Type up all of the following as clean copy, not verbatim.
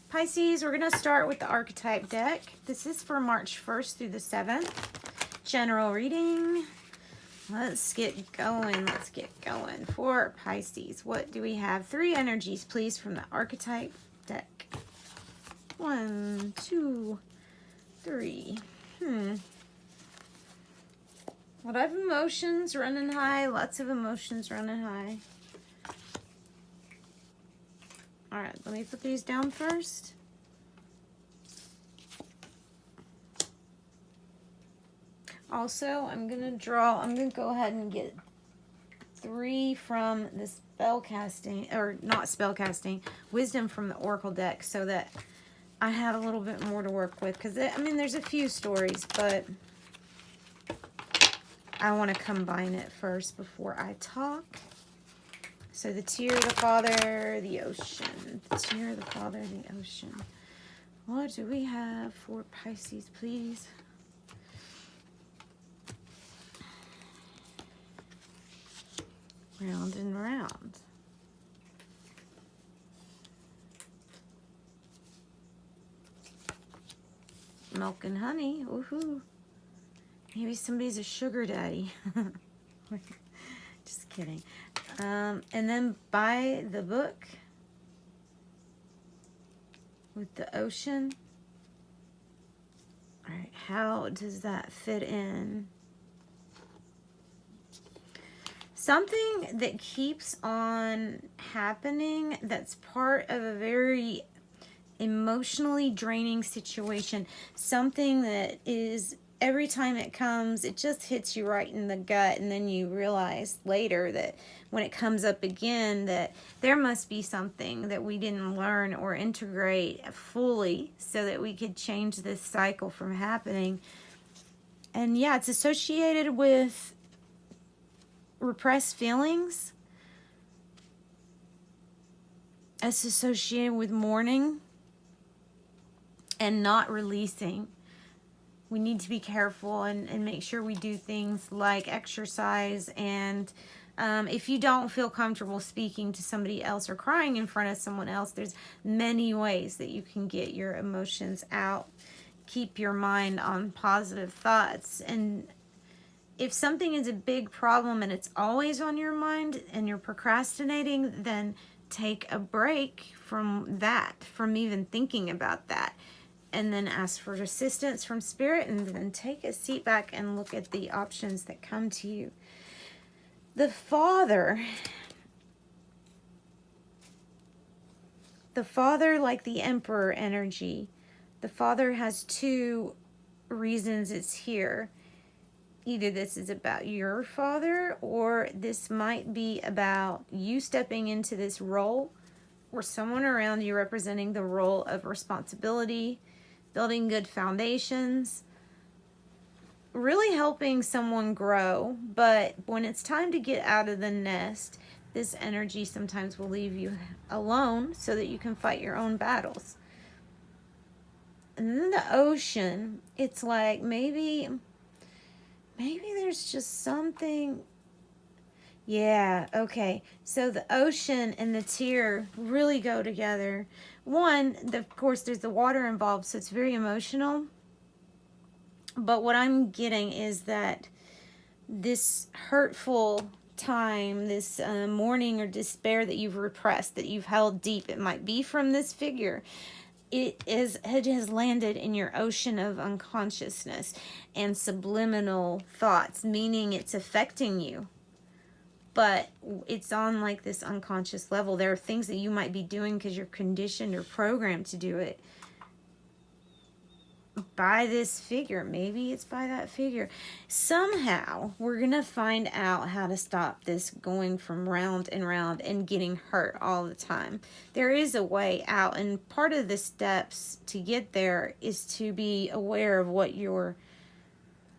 Pisces, we're going to start with the archetype deck. This is for March 1st through the 7th. General reading. Let's get going. Let's get going. For Pisces, what do we have? 3 energies, please, from the archetype deck. 1, 2, 3. A lot of emotions running high. Lots of emotions running high. All right, let me put these down first. Also, I'm going to go ahead and get 3 from the spell casting, or not spell casting, wisdom from the oracle deck, so that I have a little bit more to work with. Because, I mean, there's a few stories, but I want to combine it first before I talk. So the tear, the father, the ocean. The tear, the father, the ocean. What do we have for Pisces, please? Round and round. Milk and honey. Woohoo. Maybe somebody's a sugar daddy. Just kidding. And then by the book with the ocean. All right, how does that fit in? Something that keeps on happening that's part of a very emotionally draining situation. Something that is, every time it comes, it just hits you right in the gut, and then you realize later that when it comes up again that there must be something that we didn't learn or integrate fully so that we could change this cycle from happening. And yeah, it's associated with repressed feelings. It's associated with mourning and not releasing. We need to be careful and make sure we do things like exercise. And if you don't feel comfortable speaking to somebody else or crying in front of someone else, there's many ways that you can get your emotions out. Keep your mind on positive thoughts. And if something is a big problem and it's always on your mind and you're procrastinating, then take a break from that, from even thinking about that. And then ask for assistance from spirit, and then take a seat back and look at the options that come to you. The father, like the emperor energy, the father has 2 reasons it's here. Either this is about your father, or this might be about you stepping into this role, or someone around you representing the role of responsibility, building good foundations, really helping someone grow. But when it's time to get out of the nest, this energy sometimes will leave you alone so that you can fight your own battles. And then the ocean, it's like maybe there's just something. Yeah, okay. So the ocean and the tear really go together. One, of course, there's the water involved, so it's very emotional. But what I'm getting is that this hurtful time, this mourning or despair that you've repressed, that you've held deep, it might be from this figure. It has landed in your ocean of unconsciousness and subliminal thoughts, meaning it's affecting you. But it's on like this unconscious level. There are things that you might be doing because you're conditioned or programmed to do it by this figure. Maybe it's by that figure. Somehow we're going to find out how to stop this going from round and round and getting hurt all the time. There is a way out, and part of the steps to get there is to be aware of what your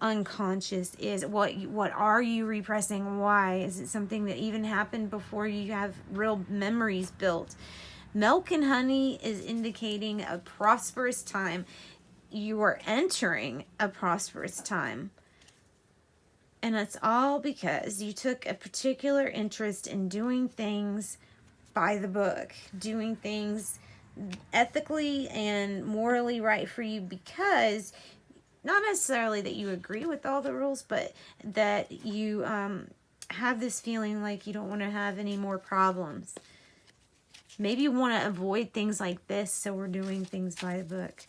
unconscious is. What are you repressing? Why? Is it something that even happened before you have real memories built? Milk and honey is indicating a prosperous time. You are entering a prosperous time. And it's all because you took a particular interest in doing things by the book, doing things ethically and morally right for you, because not necessarily that you agree with all the rules, but that you have this feeling like you don't want to have any more problems. Maybe you want to avoid things like this, so we're doing things by the book.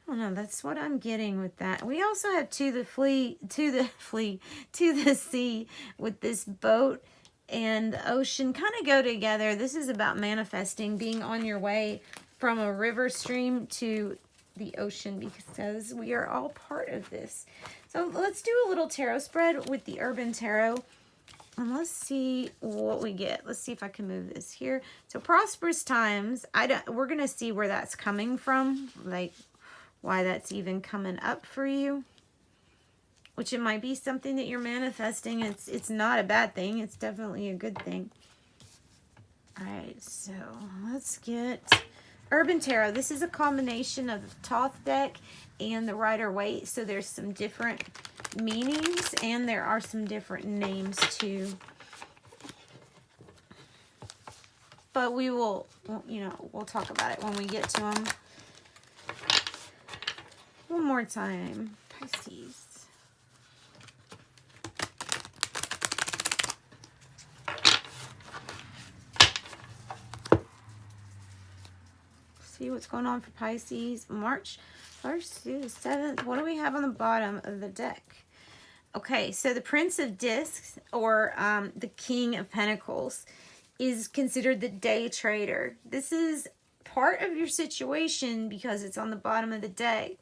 I don't know. That's what I'm getting with that. We also have to the sea with this boat and the ocean kind of go together. This is about manifesting, being on your way from a river stream to the ocean, because we are all part of this. So let's do a little tarot spread with the Urban Tarot. And let's see what we get. Let's see if I can move this here. So prosperous times. We're going to see where that's coming from. Like why that's even coming up for you. Which it might be something that you're manifesting. It's not a bad thing. It's definitely a good thing. Alright, so let's get Urban Tarot. This is a combination of the Thoth deck and the Rider-Waite. So there's some different meanings, and there are some different names too. But we will, we'll talk about it when we get to them. One more time. Pisces. See what's going on for Pisces. March 1st through the 7th. What do we have on the bottom of the deck? Okay, so the Prince of Discs, or the King of Pentacles, is considered the day trader. This is part of your situation because it's on the bottom of the deck.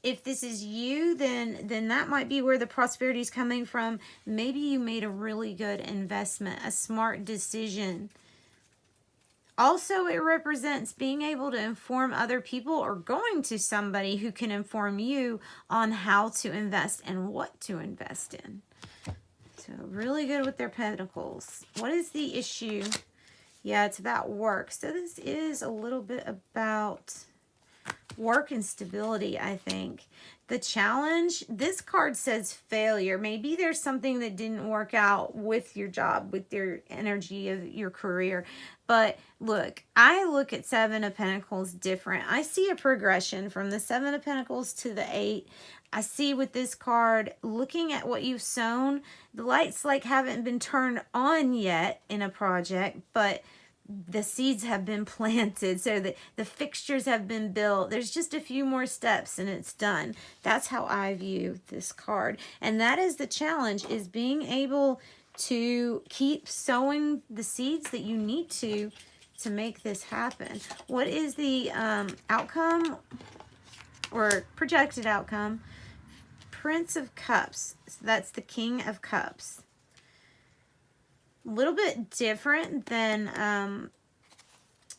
If this is you, then that might be where the prosperity is coming from. Maybe you made a really good investment, a smart decision. Also, it represents being able to inform other people or going to somebody who can inform you on how to invest and what to invest in. So really good with their pentacles. What is the issue? Yeah, it's about work. So this is a little bit about work and stability, I think. The challenge, this card says failure. Maybe there's something that didn't work out with your job, with your energy of your career. But look, I look at Seven of Pentacles different. I see a progression from the Seven of Pentacles to the 8. I see with this card, looking at what you've sown, the lights like haven't been turned on yet in a project, but the seeds have been planted, so the fixtures have been built. There's just a few more steps and it's done. That's how I view this card. And that is the challenge, is being able to keep sowing the seeds that you need to make this happen. What is the outcome or projected outcome? Prince of Cups. So that's the King of Cups. A little bit different than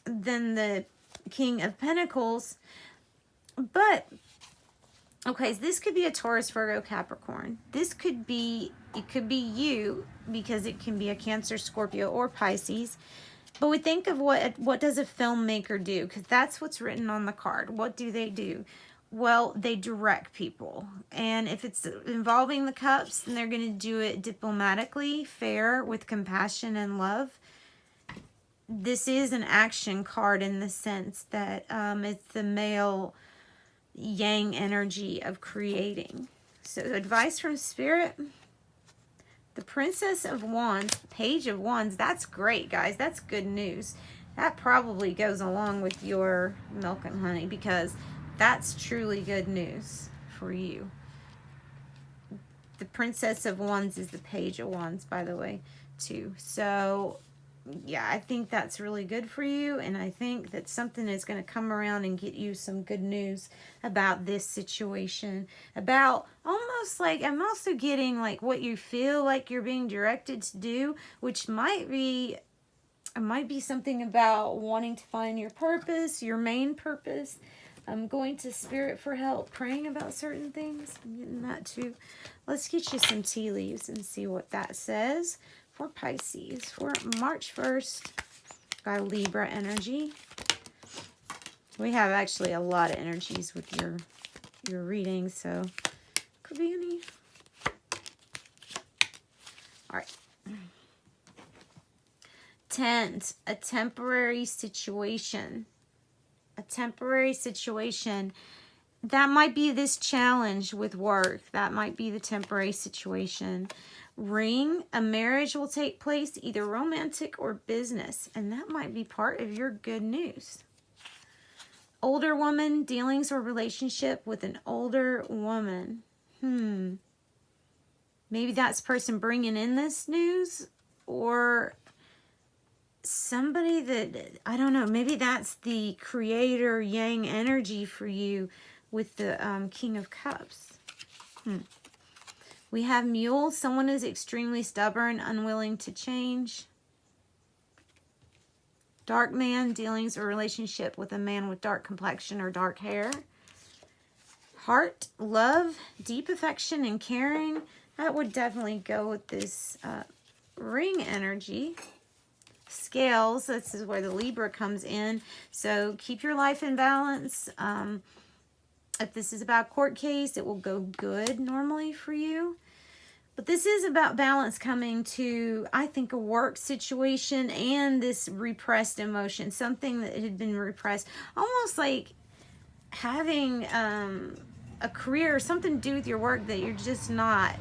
the King of Pentacles, but okay, so this could be a Taurus, Virgo, Capricorn. This could be, it could be you, because it can be a Cancer, Scorpio, or Pisces. But we think of what does a filmmaker do, because that's what's written on the card. What do they do? Well, they direct people. And if it's involving the cups, then they're going to do it diplomatically, fair, with compassion and love. This is an action card in the sense that it's the male yang energy of creating. So advice from Spirit. The Princess of Wands, Page of Wands. That's great, guys. That's good news. That probably goes along with your milk and honey, because that's truly good news for you. The Princess of Wands is the Page of Wands, by the way, too. So, yeah, I think that's really good for you. And I think that something is going to come around and get you some good news about this situation. About almost like, I'm also getting like what you feel like you're being directed to do, which might be, it might be something about wanting to find your purpose, your main purpose. I'm going to Spirit for help, praying about certain things. I'm getting that too. Let's get you some tea leaves and see what that says for Pisces for March 1st. Got Libra energy. We have actually a lot of energies with your reading, so could be any. All right. Tent, a temporary situation. a temporary situation. That might be this challenge with work. That might be the temporary situation. Ring, a marriage will take place, either romantic or business. And that might be part of your good news. Older woman, dealings or relationship with an older woman. Maybe that's person bringing in this news, or somebody that, I don't know, maybe that's the creator yang energy for you with the King of Cups. We have Mule. Someone is extremely stubborn, unwilling to change. Dark man, dealings or relationship with a man with dark complexion or dark hair. Heart, love, deep affection and caring. That would definitely go with this ring energy. Scales, this is where the Libra comes in. So keep your life in balance. If this is about court case, it will go good normally for you. But this is about balance coming to, I think, a work situation and this repressed emotion. Something that had been repressed. Almost like having a career or something to do with your work that you're just not.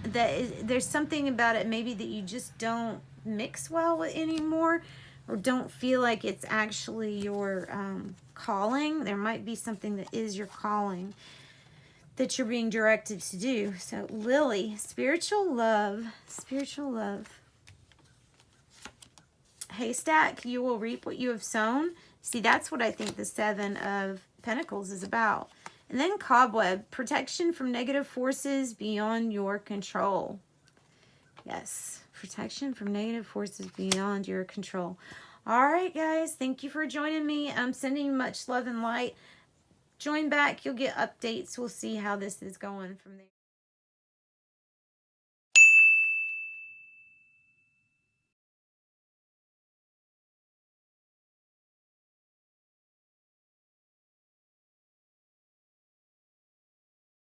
There's something about it maybe that you just don't mix well with anymore, or don't feel like it's actually your calling. There might be something that is your calling that you're being directed to do. So Lily, spiritual love, spiritual love. Haystack, you will reap what you have sown. See, that's what I think the Seven of Pentacles is about. And then Cobweb, protection from negative forces beyond your control. Yes, protection from negative forces beyond your control. All right, guys, thank you for joining me. I'm sending you much love and light. Join back. You'll get updates. We'll see how this is going from there.